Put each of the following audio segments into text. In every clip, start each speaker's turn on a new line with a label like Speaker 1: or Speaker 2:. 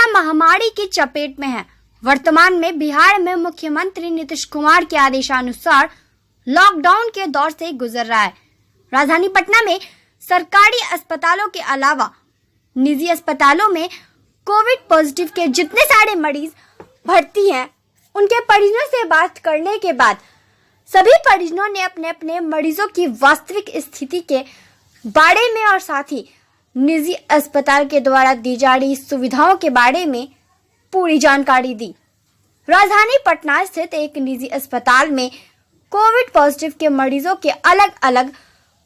Speaker 1: महामारी की चपेट में है। वर्तमान में बिहार में मुख्यमंत्री नीतीश कुमार के आदेशानुसार लॉकडाउन के दौर से गुजर रहा है। राजधानी पटना में सरकारी अस्पतालों के अलावा निजी अस्पतालों में कोविड पॉजिटिव के जितने सारे मरीज भर्ती हैं, उनके परिजनों से बात करने के बाद सभी परिजनों ने अपने अपने मरीजों की वास्तविक स्थिति के बारे में और साथ ही निजी अस्पताल के द्वारा दी जा रही सुविधाओं के बारे में पूरी जानकारी दी। राजधानी पटना स्थित एक निजी अस्पताल में कोविड पॉजिटिव के मरीजों के अलग अलग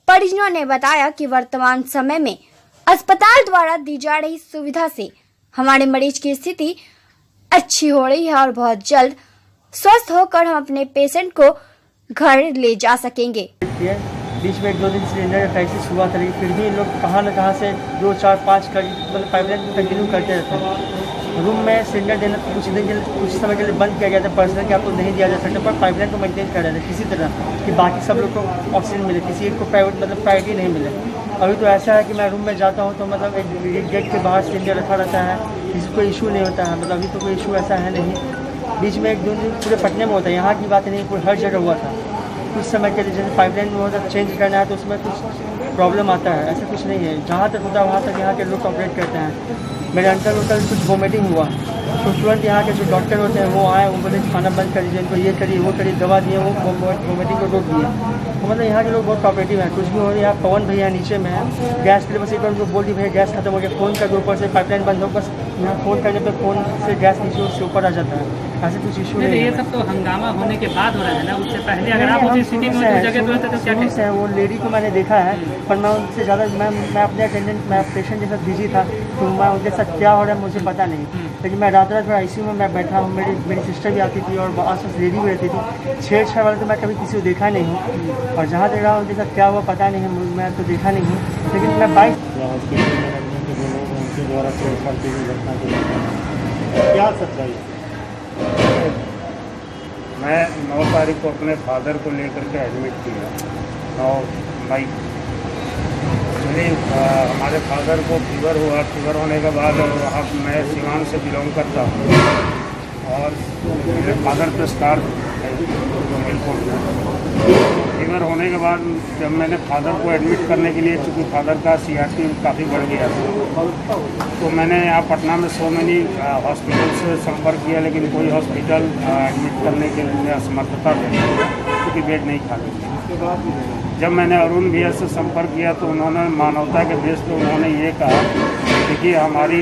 Speaker 1: परिजनों ने बताया कि वर्तमान समय में अस्पताल द्वारा दी जा रही सुविधा से हमारे मरीज की स्थिति अच्छी हो रही है और बहुत जल्द स्वस्थ होकर हम अपने पेशेंट को घर ले जा सकेंगे।
Speaker 2: बीच में 1-2 दिन सिलेंडर का क्राइसिस हुआ था, लेकिन फिर भी इन लोग कहाँ न कहाँ से 2, 4, 5 कर मतलब पाइपलाइन कंटिन्यू करते रहते हैं। रूम में सिलेंडर देना कुछ समय के लिए बंद किया गया था, पर्सनल के आपको नहीं दिया जा सकता, पर पाइपलाइन को मेंटेन कर रहे थे किसी तरह कि बाकी सब लोग को ऑक्सीजन मिले, किसी एक को प्राइवेट मतलब प्रायोरिटी नहीं मिले। अभी तो ऐसा है कि मैं रूम में जाता हूँ तो मतलब एक गेट के बाहर सिलेंडर रखा रहता है, किसी कोई इशू नहीं होता है। मतलब अभी तो कोई इशू ऐसा है नहीं। बीच में 1-2 दिन पूरे पटने में होता है, यहाँ की बात नहीं, पूरे हर जगह हुआ था। कुछ समय के लिए जैसे पाइपलाइन में होता चेंज करना है तो उसमें कुछ प्रॉब्लम आता है, ऐसा कुछ नहीं है। जहाँ तक होता है वहाँ तक यहाँ के लोग ऑपरेट करते हैं। मेरे अंकल को कल कुछ वोमिटिंग हुआ तो तुरंत यहाँ के जो डॉक्टर होते हैं वो आए, वो बोले खाना बंद कर दीजिए, इनको ये करिए वो करिए, दवा दिए, वो वोमिटिंग को रोक दिए। तो मतलब यहाँ के लोग बहुत कोऑपरेटिव हैं। कुछ भी हो यहाँ पवन भैया नीचे में है, गैस के लिए बस एक बार उनको बोल दी भैया गैस खत्म हो गया, फ़ोन कर दो, ऊपर से पाइपलाइन बंद हो, बस यहाँ फ़ोन करने पर फ़ोन से गैस नीचे उससे ऊपर आ जाता है। ऐसे कुछ इशू नहीं है।
Speaker 3: ये सब तो हंगामा होने के बाद हो रहा है ना, उससे पहले अगर आप उसी स्थिति में उस जगह पे होते तो क्या
Speaker 2: है। वो लेडी को मैंने देखा है, पर मैं उनसे ज़्यादा मैं अपने अटेंडेंट मैं पेशेंट के साथ बिजी था, तो मैं उनके साथ क्या हो रहा है मुझे पता नहीं। लेकिन मैं रात फिर ICU में मैं बैठा हूँ, मेरी सिस्टर भी आती थी और आस-पास लेडी भी रहती थी। 6 वाले तो मैं कभी किसी को देखा नहीं हूँ, और जहाँ देखा उनके साथ क्या हुआ पता नहीं है, मैं तो देखा नहीं हूँ। लेकिन मैं बाइक
Speaker 4: क्या सच्चाई? मैं 9 तारीख को अपने फादर को लेकर के एडमिट किया। 9 मई चलिए हमारे फादर को फीवर हुआ। फीवर होने के बाद वहाँ मैं सिवान से बिलोंग करता हूँ और मेरे फादर पे स्टार फीवर होने के बाद जब मैंने फादर को एडमिट करने के लिए, चूँकि फादर का CRP काफ़ी बढ़ गया था, तो मैंने यहाँ पटना में सो मैनी हॉस्पिटल से संपर्क किया, लेकिन कोई हॉस्पिटल एडमिट करने के लिए असमर्थता थी क्योंकि बेड नहीं खाली थी। जब मैंने अरुण भैया से संपर्क किया तो उन्होंने मानवता के बेस पर उन्होंने ये कहा कि हमारी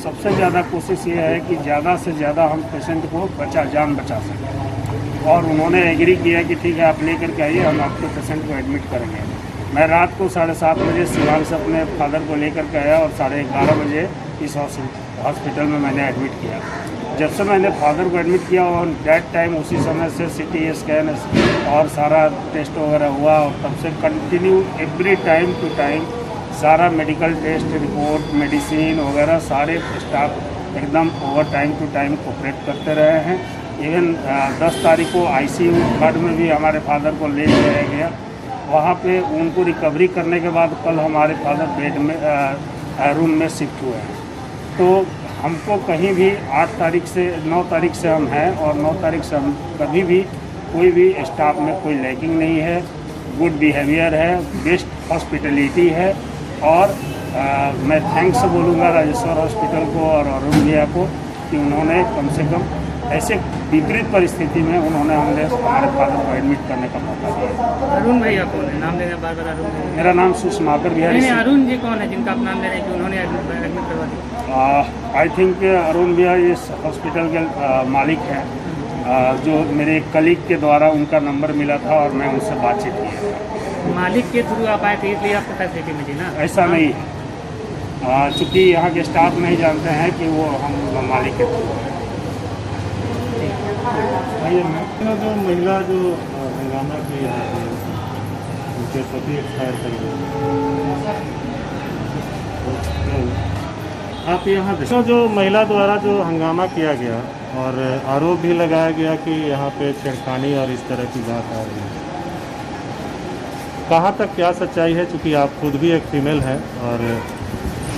Speaker 4: सबसे ज़्यादा कोशिश ये है कि ज़्यादा से ज़्यादा हम पेशेंट को जान बचा सकें, और उन्होंने एग्री किया कि ठीक है आप लेकर के आइए, हम आपके पेशेंट को एडमिट करेंगे। मैं रात को 7:30 बजे सिवान से अपने फादर को लेकर के आया और 11:30 बजे इस हॉस्पिटल में मैंने एडमिट किया। जब से मैंने फादर को एडमिट किया और डेट टाइम उसी समय से CT स्कैन और सारा टेस्ट वगैरह हुआ, और तब से continue every time to time सारा मेडिकल टेस्ट रिपोर्ट मेडिसिन वगैरह सारे स्टाफ एकदम over time to time cooperate करते रहे हैं। इवन 10 तारीख को ICU वार्ड में भी हमारे फादर को ले जाया गया। वहाँ पे उनको रिकवरी करने के बाद कल हमारे फादर बेड में रूम में शिफ्ट हुए हैं। तो हमको कहीं भी 8 तारीख से 9 तारीख से हम हैं, और 9 तारीख से हम कभी भी कोई भी स्टाफ में कोई लैकिंग नहीं है, गुड बिहेवियर है, बेस्ट हॉस्पिटलिटी है। और मैं थैंक्स बोलूँगा राजेश्वर हॉस्पिटल को और अरुण भैया को कि उन्होंने कम से कम ऐसे विपरीत परिस्थिति में उन्होंने हमारे फादर को एडमिट करने का मौका दिया।
Speaker 3: अरुण भैया कौन है? नाम लेना बार-बार अरुण भैया।
Speaker 4: मेरा नाम सुषमाकर बिहारी।
Speaker 3: नहीं, अरुण जी कौन है जिनका आप नाम ले रहे हैं कि उन्होंने एडमिट करवा दिया?
Speaker 4: आई थिंक अरुण भैया इस हॉस्पिटल के मालिक हैं, जो मेरे कलीग के द्वारा उनका नंबर मिला था और मैं उनसे बातचीत की।
Speaker 3: मालिक के थ्रू आप आए थे इसलिए आपको फैसिलिटी मिली ना?
Speaker 4: ऐसा नहीं है, चूँकि यहाँ के स्टाफ नहीं जानते हैं कि वो हम मालिक के थ्रू हैं।
Speaker 5: जो महिला जो हंगामा की उनके पति एक्सपायर कर गए, आप यहाँ तो जो महिला द्वारा जो हंगामा किया गया और आरोप भी लगाया गया कि यहाँ पे छेड़खानी और इस तरह की बात आ रही है, कहाँ तक क्या सच्चाई है? चूँकि आप खुद भी एक फीमेल हैं और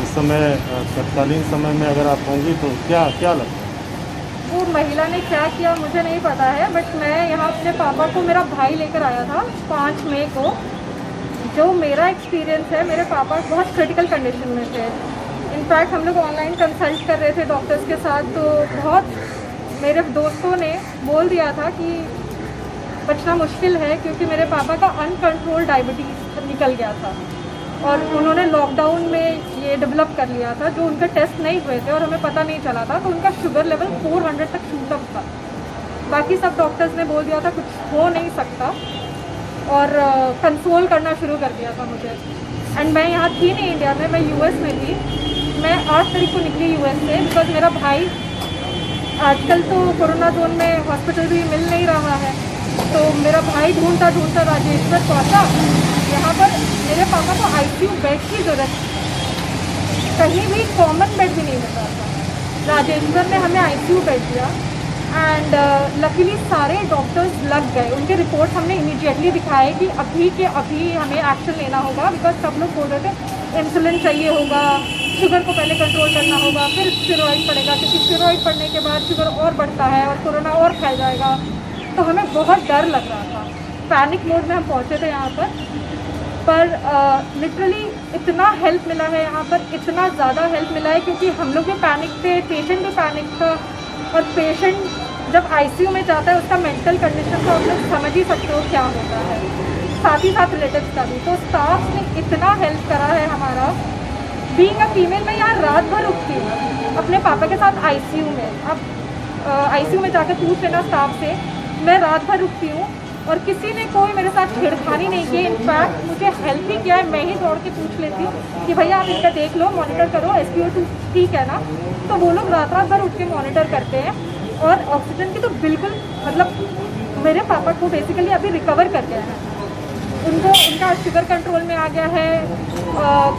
Speaker 5: इस समय तत्कालीन समय में अगर आप होंगी तो क्या क्या लगता है?
Speaker 6: वो महिला ने क्या किया मुझे नहीं पता है, बट मैं यहाँ अपने पापा को मेरा भाई लेकर आया था 5 मई को। जो मेरा एक्सपीरियंस है, मेरे पापा बहुत क्रिटिकल कंडीशन में थे। इनफैक्ट हम लोग ऑनलाइन कंसल्ट कर रहे थे डॉक्टर्स के साथ, तो बहुत मेरे दोस्तों ने बोल दिया था कि बचना मुश्किल है, क्योंकि मेरे पापा का अनकंट्रोल डायबिटीज़ निकल गया था और उन्होंने लॉकडाउन में ये डेवलप कर लिया था, जो उनके टेस्ट नहीं हुए थे और हमें पता नहीं चला था। तो उनका शुगर लेवल 400 तक छूटा था। बाकी सब डॉक्टर्स ने बोल दिया था कुछ हो नहीं सकता और कंसोल करना शुरू कर दिया था मुझे। एंड मैं यहाँ थी नहीं इंडिया में, मैं यूएस में थी। मैं 8 तारीख को निकली यूएस से, बिकॉज मेरा भाई आजकल तो कोरोना जोन में हॉस्पिटल भी मिल नहीं रहा है, तो मेरा भाई ढूंढता ढूंढता राजेश्वर पहुँचा। यहाँ पर मेरे पापा को आईसीयू बेड की ज़रूरत थी, कहीं भी कॉमन बेड भी नहीं मिल रहा था। राजेश्वर ने हमें आईसीयू बेड दिया एंड लकीली सारे डॉक्टर्स लग गए। उनके रिपोर्ट हमने इमीडिएटली दिखाए कि अभी के अभी हमें एक्शन लेना होगा, बिकॉज सब लोग बोल रहे थे इंसुलिन चाहिए होगा, शुगर को पहले कंट्रोल करना होगा, फिर स्टेरॉइड पड़ेगा, क्योंकि स्टेरॉइड पड़ने के बाद शुगर और बढ़ता है और कोरोना और फैल जाएगा। तो हमें बहुत डर लग रहा था, पैनिक मोड में हम पहुँचे थे यहाँ पर लिटरली इतना हेल्प मिला है यहाँ पर, इतना ज़्यादा हेल्प मिला है, क्योंकि हम लोग भी पैनिक थे, पेशेंट भी पैनिक था। और पेशेंट जब आईसीयू में जाता है उसका मेंटल कंडीशन तो आप लोग समझ ही सकते हो क्या होता है, साथ ही साथ रिलेटिव्स का भी। तो स्टाफ ने इतना हेल्प करा है हमारा। बीइंग अ फीमेल, मैं यहाँ रात भर रुकती हूँ अपने पापा के साथ आईसीयू में। अब आईसीयू में जाकर पूछ लेना स्टाफ से, मैं रात भर रुकती हूँ और किसी ने कोई मेरे साथ छेड़खानी नहीं की। इनफैक्ट मुझे हेल्प ही किया है, मैं ही दौड़ के पूछ लेती हूँ कि भैया आप इसका देख लो, मॉनिटर करो, SpO2 ठीक है ना। तो वो लोग रात रात भर उठ के मॉनिटर करते हैं। और ऑक्सीजन की तो बिल्कुल, मतलब मेरे पापा को बेसिकली अभी रिकवर कर गया है, उनका शुगर कंट्रोल में आ गया है,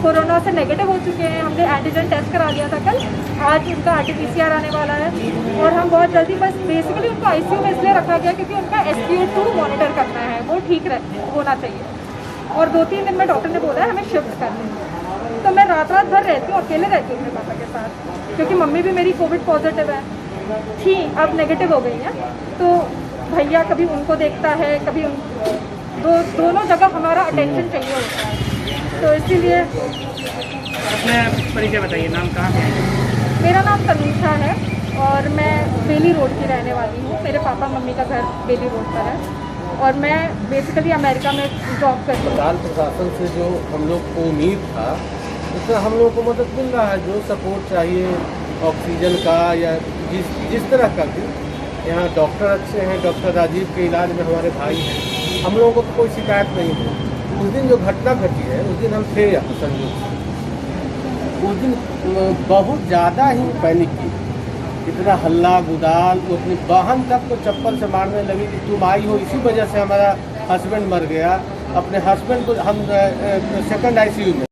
Speaker 6: कोरोना से नेगेटिव हो चुके हैं। हमने एंटीजन टेस्ट करा दिया था कल, आज उनका RT-PCR आने वाला है और हम बहुत जल्दी, बस बेसिकली उनको आईसीयू में इसलिए रखा गया क्योंकि उनका SpO2 मॉनिटर करना है, वो ठीक होना चाहिए। और 2-3 दिन में डॉक्टर ने बोला है हमें शिफ्ट करने। तो मैं रात रात भर रहती हूँ, अकेले रहती हूँ अपने पापा के साथ, क्योंकि मम्मी भी मेरी कोविड पॉजिटिव है थी, अब नेगेटिव हो गई हैं। तो भैया कभी उनको देखता है, कभी दोनों जगह हमारा अटेंशन चाहिए होता है। तो इसीलिए
Speaker 3: अपने परिचय बताइए, नाम कहाँ है?
Speaker 6: मेरा नाम तनुषा है और मैं बेली रोड की रहने वाली हूँ। मेरे पापा मम्मी का घर बेली रोड पर है और मैं बेसिकली अमेरिका में जॉब करती हूँ।
Speaker 7: अस्पताल प्रशासन से जो हम लोग को उम्मीद था, उससे हम लोग को मदद मिल रहा है। जो सपोर्ट चाहिए ऑक्सीजन का या जिस तरह का भी, यहाँ डॉक्टर अच्छे हैं। डॉक्टर राजीव के इलाज में हमारे भाई हैं, हम लोगों को तो कोई शिकायत नहीं है। उस दिन जो घटना घटी है, उस दिन हम थे यहाँ संयोग से। उस दिन बहुत ज़्यादा ही पैनिक की, इतना हल्ला गुदाल, तो अपनी वाहन तक तो चप्पल से मारने लगी कि तुम आई हो, इसी वजह से हमारा हस्बैंड मर गया। अपने हस्बैंड को हम सेकंड आईसीयू में